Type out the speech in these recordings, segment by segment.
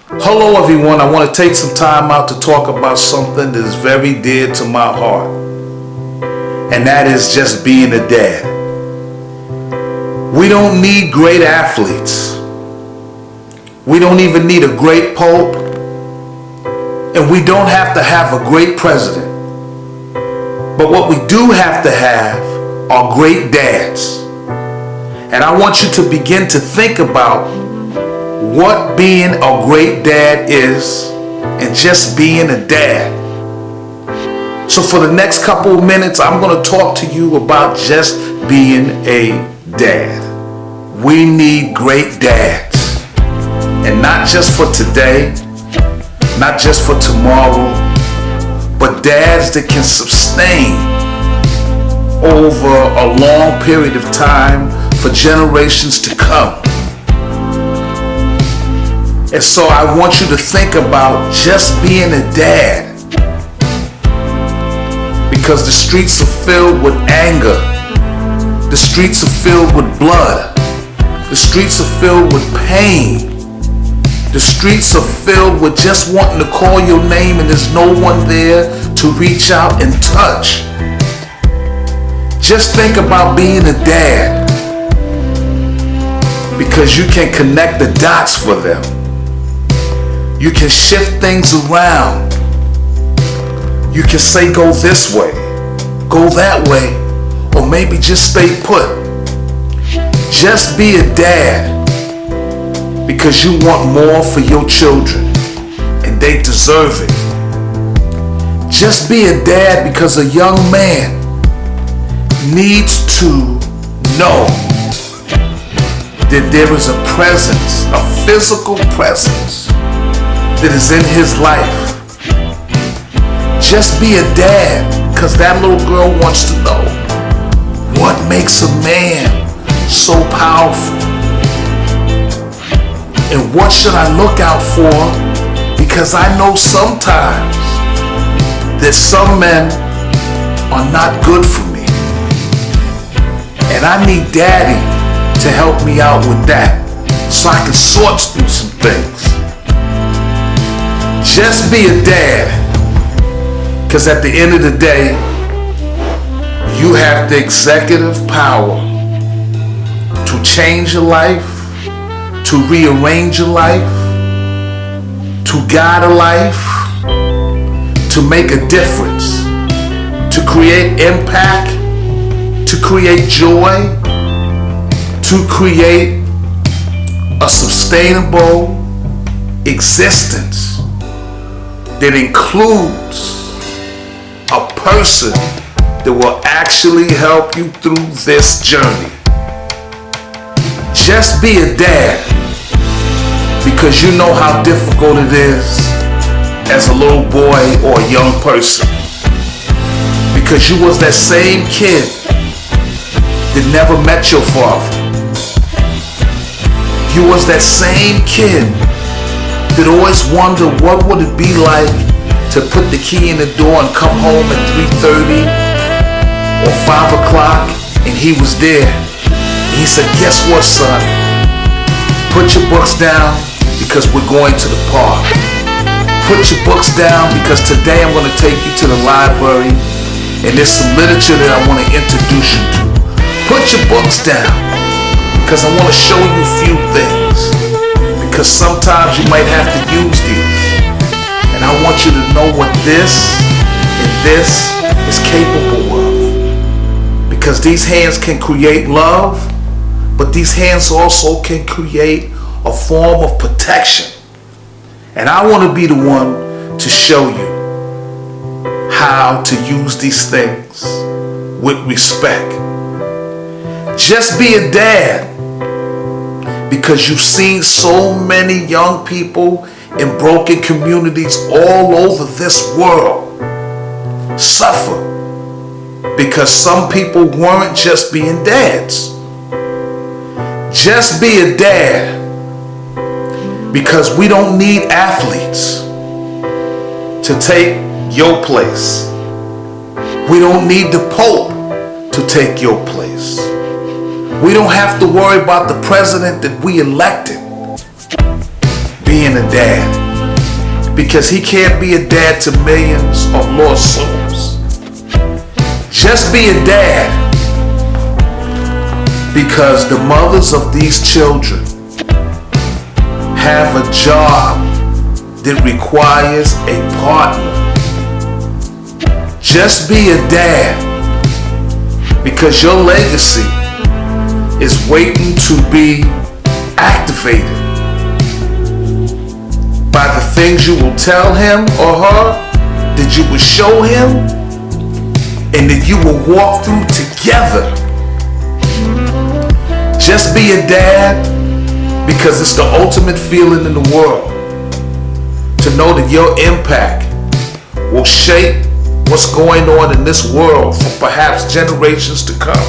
Hello everyone, I want to take some time out to talk about something that is very dear to my heart. And that is just being a dad. We don't need great athletes. We don't even need a great pope. And we don't have to have a great president. But what we do have to have are great dads. And I want you to begin to think about what being a great dad is and just being a dad. So for the next couple of minutes, I'm going to talk to you about just being a dad. We need great dads. And not just for today, not just for tomorrow, but dads that can sustain over a long period of time for generations to come. And so I want you to think about just being a dad, because the streets are filled with anger. The streets are filled with blood. The streets are filled with pain. The streets are filled with just wanting to call your name and there's no one there to reach out and touch. Just think about being a dad, because you can connect the dots for them. You can shift things around. You can say go this way, go that way, or maybe just stay put. Just be a dad because you want more for your children and they deserve it. Just be a dad because a young man needs to know that there is a presence, a physical presence that is in his life. Just be a dad because that little girl wants to know what makes a man so powerful. And what should I look out for? Because I know sometimes that some men are not good for me. And I need daddy to help me out with that so I can sort through some things. Just be a dad, because at the end of the day, you have the executive power to change your life, to rearrange your life, to guide a life, to make a difference, to create impact, to create joy, to create a sustainable existence that includes a person that will actually help you through this journey. Just be a dad because you know how difficult it is as a little boy or a young person, because you was that same kid that never met your father. You was that same kid that always wondered what would it be like to put the key in the door and come home at 3:30 or 5 o'clock and he was there. And he said, guess what, son? Put your books down because we're going to the park. Put your books down because today I'm going to take you to the library and there's some literature that I want to introduce you to. Put your books down because I want to show you a few things. Because sometimes you might have to use these. And I want you to know what this and this is capable of. Because these hands can create love, but these hands also can create a form of protection. And I want to be the one to show you how to use these things with respect. Just be a dad, because you've seen so many young people in broken communities all over this world suffer because some people weren't just being dads. Just be a dad because we don't need athletes to take your place. We don't need the Pope to take your place. We don't have to worry about the president that we elected being a dad, because he can't be a dad to millions of lost souls. Just be a dad because the mothers of these children have a job that requires a partner. Just be a dad because your legacy is waiting to be activated by the things you will tell him or her, that you will show him, and that you will walk through together. Just be a dad because it's the ultimate feeling in the world to know that your impact will shape what's going on in this world for perhaps generations to come.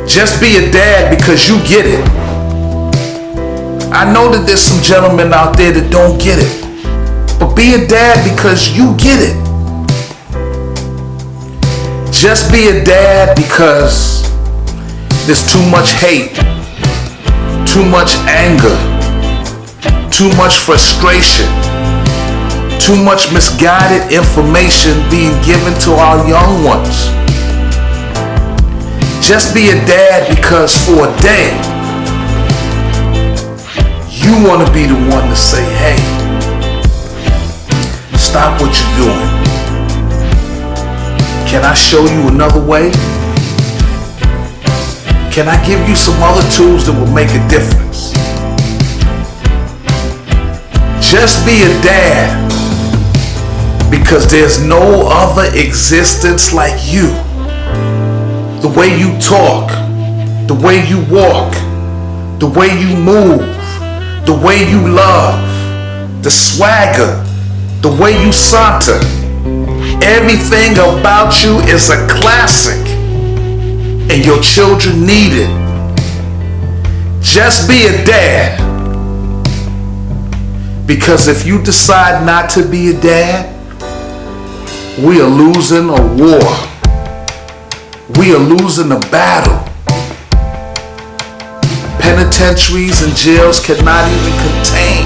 Just be a dad because you get it. I know that there's some gentlemen out there that don't get it, but be a dad because you get it. Just be a dad because there's too much hate, too much anger, too much frustration, too much misguided information being given to our young ones. Just be a dad because for a day, you want to be the one to say, hey, stop what you're doing. Can I show you another way? Can I give you some other tools that will make a difference? Just be a dad because there's no other existence like you. The way you talk, the way you walk, the way you move, the way you love, the swagger, the way you saunter. Everything about you is a classic, and your children need it. Just be a dad, because if you decide not to be a dad, we are losing a war. We are losing a battle. Penitentiaries and jails cannot even contain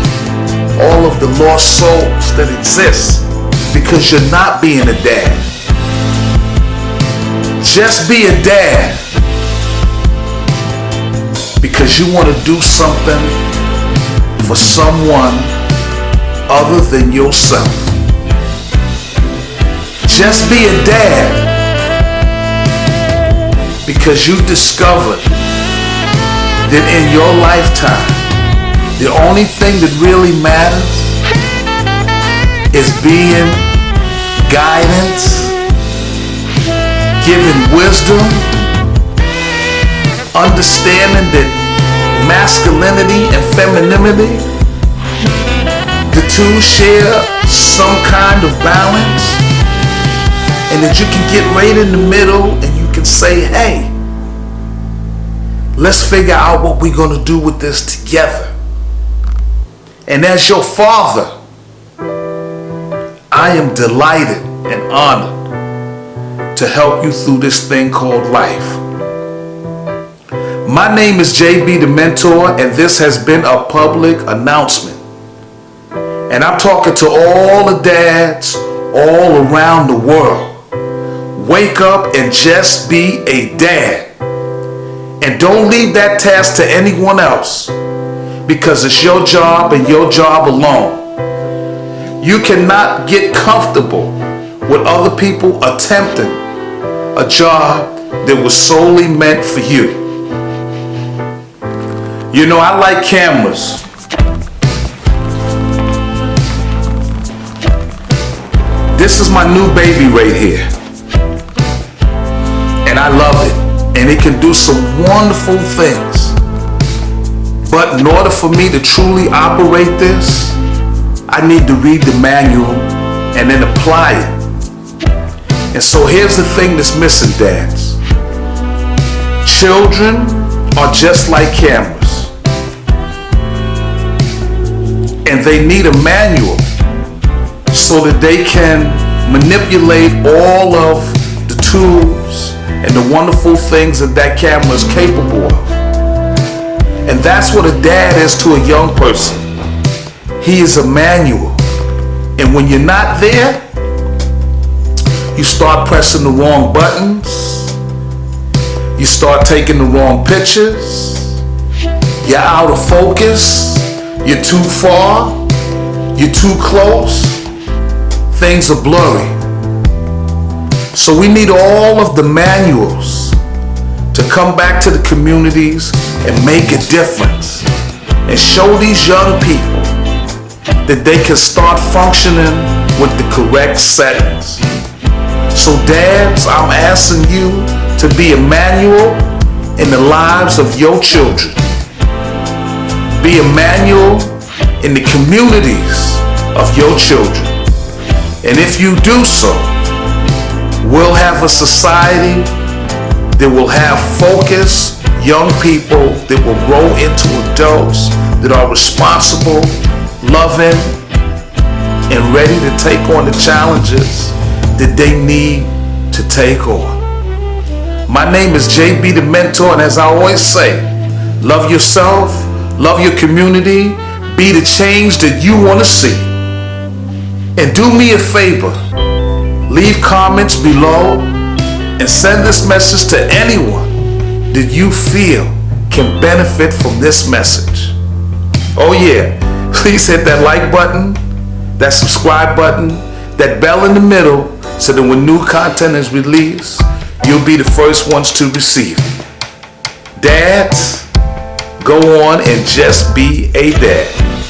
all of the lost souls that exist because you're not being a dad. Just be a dad because you want to do something for someone other than yourself. Just be a dad because you discovered that in your lifetime, the only thing that really matters is being guidance, giving wisdom, understanding that masculinity and femininity, the two share some kind of balance, and that you can get right in the middle and you can say, hey, let's figure out what we're going to do with this together. And as your father, I am delighted and honored to help you through this thing called life. My name is JB the Mentor, and this has been a public announcement. And I'm talking to all the dads all around the world. Wake up and just be a dad. And don't leave that task to anyone else, because it's your job and your job alone. You cannot get comfortable with other people attempting a job that was solely meant for you. You know, I like cameras. This is my new baby right here. And I love it. And it can do some wonderful things. But in order for me to truly operate this, I need to read the manual and then apply it. And so here's the thing that's missing, dads. Children are just like cameras. And they need a manual so that they can manipulate all of the tools and the wonderful things that camera is capable of. And that's what a dad is to a young person. He is a manual. And when you're not there, you start pressing the wrong buttons. You start taking the wrong pictures. You're out of focus. You're too far. You're too close. Things are blurry. So we need all of the manuals to come back to the communities and make a difference and show these young people that they can start functioning with the correct settings. So dads, I'm asking you to be a manual in the lives of your children. Be a manual in the communities of your children. And if you do so, we'll have a society that will have focused young people that will grow into adults that are responsible, loving, and ready to take on the challenges that they need to take on. My name is JB the Mentor, and as I always say, love yourself, love your community, be the change that you want to see. And do me a favor, leave comments below and send this message to anyone that you feel can benefit from this message. Oh yeah, please hit that like button, that subscribe button, that bell in the middle, so that when new content is released, you'll be the first ones to receive it. Dads, go on and just be a dad.